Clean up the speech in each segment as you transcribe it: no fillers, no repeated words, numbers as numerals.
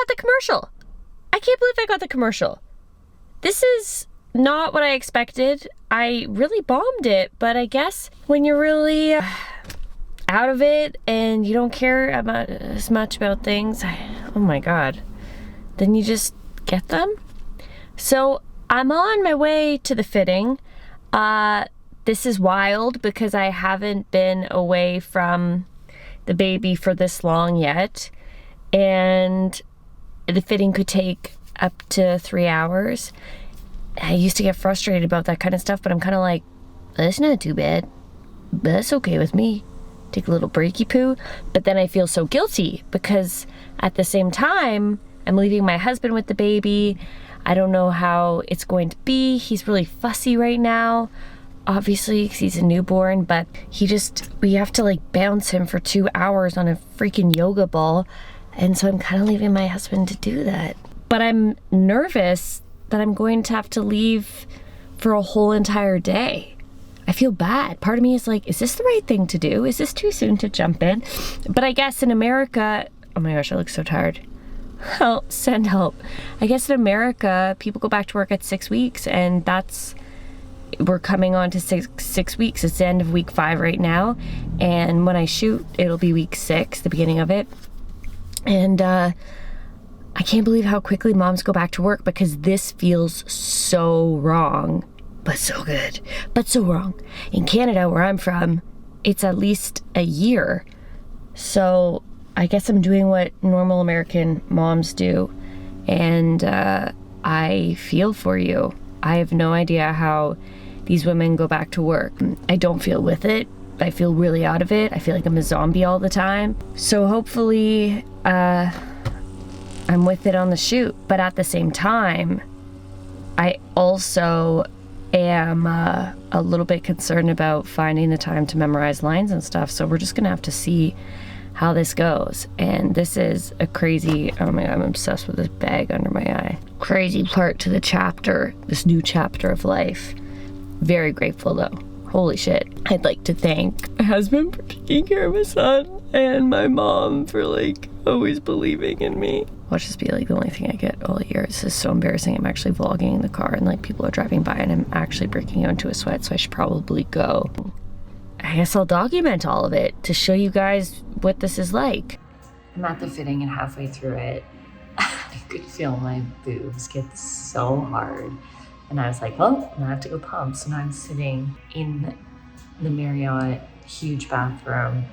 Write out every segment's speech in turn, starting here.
got the commercial. I can't believe I got the commercial. This is not what I expected. I really bombed it, but I guess when you're really out of it and you don't care about as much about things, oh my God, then you just get them. So I'm on my way to the fitting. This is wild because I haven't been away from the baby for this long yet. And the fitting could take up to 3 hours. I used to get frustrated about that kind of stuff, but I'm kind of like, that's not too bad. That's okay with me. Take a little breaky poo. But then I feel so guilty because at the same time, I'm leaving my husband with the baby. I don't know how it's going to be. He's really fussy right now, obviously, because he's a newborn, but we have to like bounce him for 2 hours on a freaking yoga ball. And so I'm kind of leaving my husband to do that. But I'm nervous that I'm going to have to leave for a whole entire day. I feel bad. Part of me is like, is this the right thing to do? Is this too soon to jump in? But I guess in America, oh my gosh, I look so tired. Help, send help. I guess in America, people go back to work at 6 weeks, and we're coming on to six weeks. It's the end of week 5 right now. And when I shoot, it'll be week 6, the beginning of it. And I can't believe how quickly moms go back to work because this feels so wrong, but so good, but so wrong. In Canada, where I'm from, it's at least a year. So I guess I'm doing what normal American moms do. And I feel for you. I have no idea how these women go back to work. I don't feel with it. I feel really out of it. I feel like I'm a zombie all the time. So hopefully I'm with it on the shoot. But at the same time, I also am a little bit concerned about finding the time to memorize lines and stuff. So we're just gonna have to see how this goes. And this is a crazy, oh my God, I'm obsessed with this bag under my eye. Crazy part to the chapter, this new chapter of life. Very grateful though. Holy shit. I'd like to thank my husband for taking care of my son and my mom for like always believing in me. Watch this be like the only thing I get all year. This is so embarrassing. I'm actually vlogging in the car and like people are driving by and I'm actually breaking out into a sweat, so I should probably go. I guess I'll document all of it to show you guys what this is like. I'm at the fitting and halfway through it, I could feel my boobs get so hard. And I was like, well, now I have to go pump. So now I'm sitting in the Marriott huge bathroom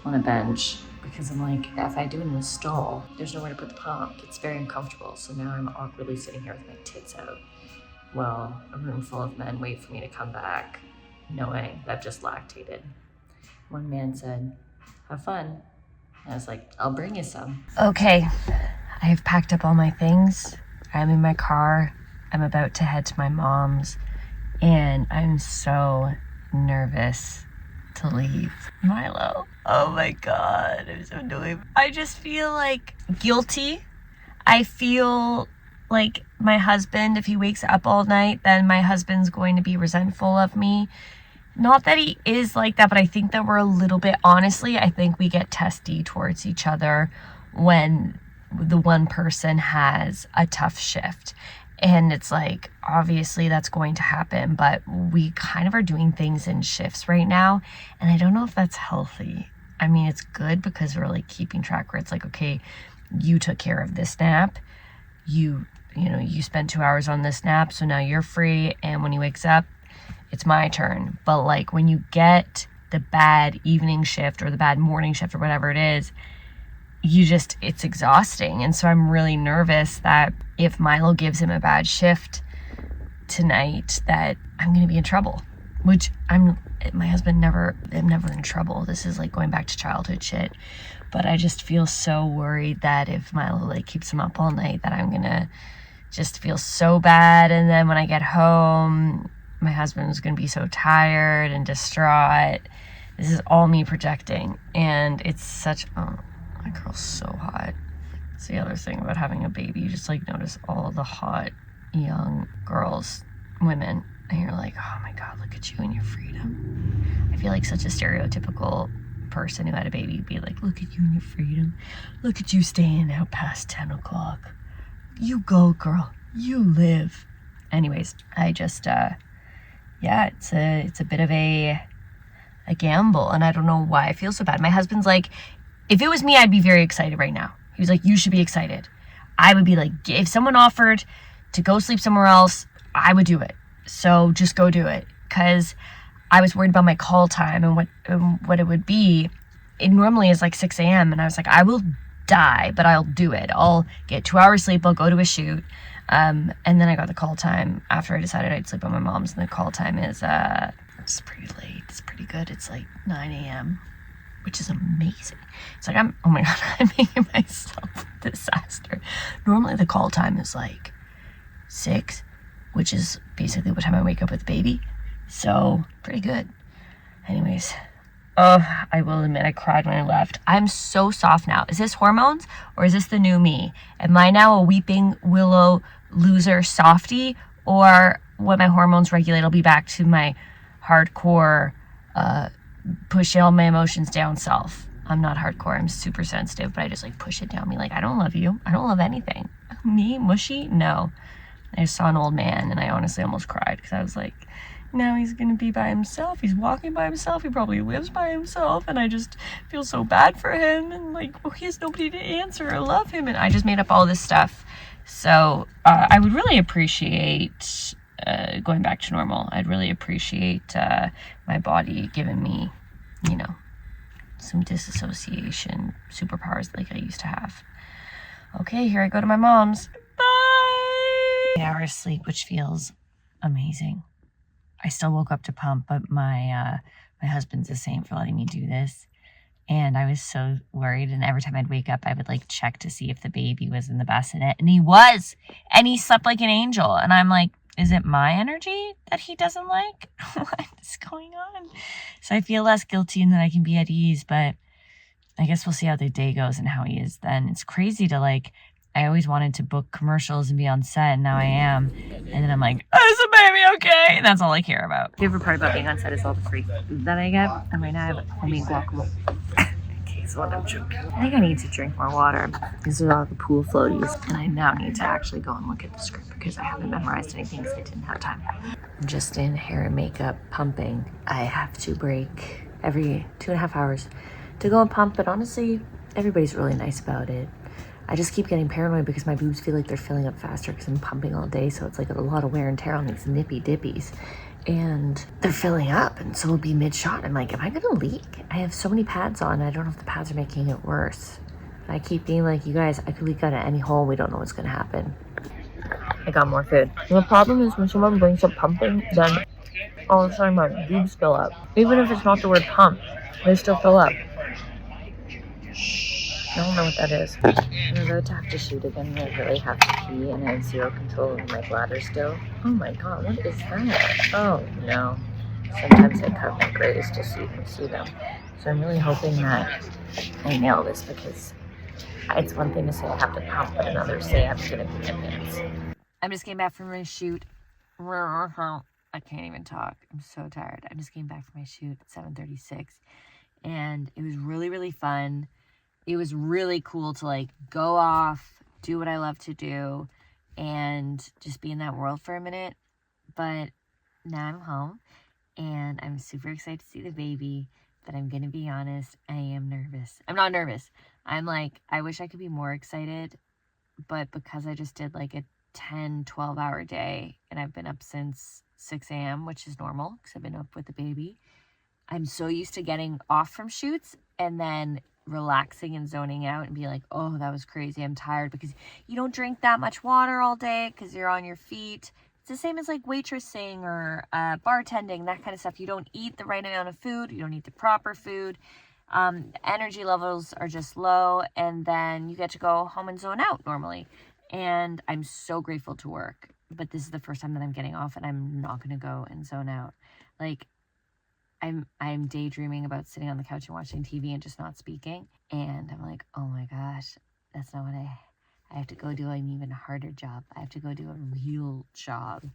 on a bench because I'm like, if I do it in the stall, there's nowhere to put the pump. It's very uncomfortable. So now I'm awkwardly sitting here with my tits out while a room full of men wait for me to come back, knowing that I've just lactated. One man said, have fun. And I was like, I'll bring you some. Okay, I have packed up all my things. I'm in my car. I'm about to head to my mom's and I'm so nervous to leave Milo. Oh my God, I'm so annoyed. I just feel like guilty. I feel like my husband, if he wakes up all night, then my husband's going to be resentful of me. Not that he is like that, but I think that we're a little bit, honestly, I think we get testy towards each other when the one person has a tough shift. And it's like, obviously that's going to happen, but we kind of are doing things in shifts right now. And I don't know if that's healthy. I mean, it's good because we're like keeping track where it's like, okay, you took care of this nap. You spent 2 hours on this nap. So now you're free. And when he wakes up, it's my turn. But like when you get the bad evening shift or the bad morning shift or whatever it is, it's exhausting. And so I'm really nervous that if Milo gives him a bad shift tonight, that I'm going to be in trouble, which my husband I'm never in trouble. This is like going back to childhood shit. But I just feel so worried that if Milo like keeps him up all night, that I'm going to just feel so bad. And then when I get home, my husband's going to be so tired and distraught. This is all me projecting. And it's such, my girl's so hot. It's the other thing about having a baby. You just like notice all the hot young girls, women, and you're like, oh my God, look at you and your freedom. I feel like such a stereotypical person who had a baby be like, look at you and your freedom. Look at you staying out past 10 o'clock. You go, girl. You live. Anyways, I just, yeah, it's a bit of a gamble, and I don't know why I feel so bad. My husband's like, if it was me, I'd be very excited right now. He was like, you should be excited. I would be like, if someone offered to go sleep somewhere else, I would do it. So just go do it. Because I was worried about my call time and what it would be. It normally is like 6 a.m. And I was like, I will die, but I'll do it. I'll get 2 hours sleep. I'll go to a shoot. And then I got the call time after I decided I'd sleep on my mom's. And the call time is, it's pretty late. It's pretty good. It's like 9 a.m., which is amazing. It's like, oh my God, I'm making myself a disaster. Normally the call time is like 6, which is basically what time I wake up with baby. So pretty good. Anyways, I will admit I cried when I left. I'm so soft now. Is this hormones or is this the new me? Am I now a weeping willow loser softie, or when my hormones regulate, I'll be back to my hardcore, push all my emotions down self. I'm not hardcore. I'm super sensitive, but I just like push it down me. Like, I don't love you. I don't love anything. Me, mushy? No. I just saw an old man and I honestly almost cried because I was like, now he's gonna be by himself. He's walking by himself. He probably lives by himself, and I just feel so bad for him. And like, oh, he has nobody to answer or love him. And I just made up all this stuff. So I would really appreciate going back to normal. I'd really appreciate my body giving me, you know, some disassociation superpowers like I used to have. Okay, here I go to my mom's. Bye! 8 hours sleep, which feels amazing. I still woke up to pump, but my husband's a saint for letting me do this. And I was so worried. And every time I'd wake up, I would like check to see if the baby was in the bassinet. And he was. And he slept like an angel. And I'm like, is it my energy that he doesn't like? What is going on? So I feel less guilty and then I can be at ease. But I guess we'll see how the day goes and how he is then. It's crazy to like, I always wanted to book commercials and be on set, and now I am. And then I'm like, oh, is the baby okay? And that's all I care about. The favorite part about being on set is all the free food that I get. And right now I have homemade guacamole. Okay, so I'm joking. I think I need to drink more water because there's all the pool floaties. And I now need to actually go and look at the script because I haven't memorized anything because I didn't have time. I'm just in hair and makeup pumping. I have to break every 2.5 hours to go and pump, but honestly, everybody's really nice about it. I just keep getting paranoid because my boobs feel like they're filling up faster because I'm pumping all day. So it's like a lot of wear and tear on these nippy dippies. And they're filling up. And so it'll be mid-shot. I'm like, am I going to leak? I have so many pads on. I don't know if the pads are making it worse. And I keep being like, you guys, I could leak out of any hole. We don't know what's going to happen. I got more food. And the problem is when someone brings up pumping, then all of a sudden my boobs fill up. Even if it's not the word pump, they still fill up. I don't know what that is. I'm about to have to shoot again and I really have to pee and I have zero control over my bladder still. Oh my God, what is that? Oh no. Sometimes I cut my grays just so you can see them. So I'm really hoping that I nail this because it's one thing to say I have to pump, but another to say I'm gonna be commitments. I'm just getting back from my shoot. I can't even talk. I'm so tired. I just came back from my shoot at 7:36 and it was really, really fun. It was really cool to like go off, do what I love to do, and just be in that world for a minute. But now I'm home and I'm super excited to see the baby. But I'm going to be honest, I am nervous. I'm not nervous. I'm like, I wish I could be more excited. But because I just did like a 10, 12-hour day and I've been up since 6 a.m., which is normal because I've been up with the baby. I'm so used to getting off from shoots and then relaxing and zoning out and be like, oh, that was crazy. I'm tired because you don't drink that much water all day because you're on your feet. It's the same as like waitressing or bartending, that kind of stuff. You don't eat the right amount of food. You don't eat the proper food. Energy levels are just low and then you get to go home and zone out normally. And I'm so grateful to work. But this is the first time that I'm getting off and I'm not going to go and zone out. Like, I'm daydreaming about sitting on the couch and watching TV and just not speaking. And I'm like, oh my gosh, that's not what I have to go do an even harder job. I have to go do a real job.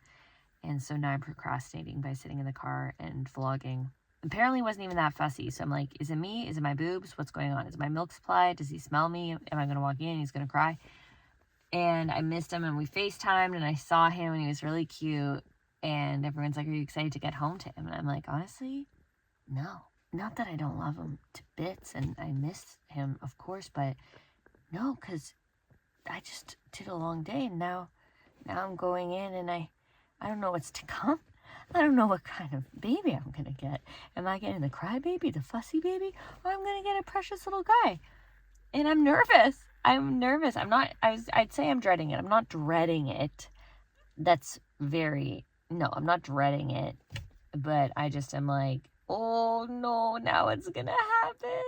And so now I'm procrastinating by sitting in the car and vlogging apparently wasn't even that fussy. So I'm like, is it me? Is it my boobs? What's going on? Is it my milk supply? Does he smell me? Am I going to walk in? He's going to cry. And I missed him, and we FaceTimed, and I saw him, and he was really cute. And everyone's like, are you excited to get home to him? And I'm like, honestly, no. Not that I don't love him to bits, and I miss him, of course, but no, because I just did a long day, and now I'm going in, and I don't know what's to come. I don't know what kind of baby I'm going to get. Am I getting the crybaby, the fussy baby, or I'm going to get a precious little guy? And I'm nervous. I'd say I'm dreading it. I'm not dreading it. I'm not dreading it. But I just am like, oh no, now it's going to happen.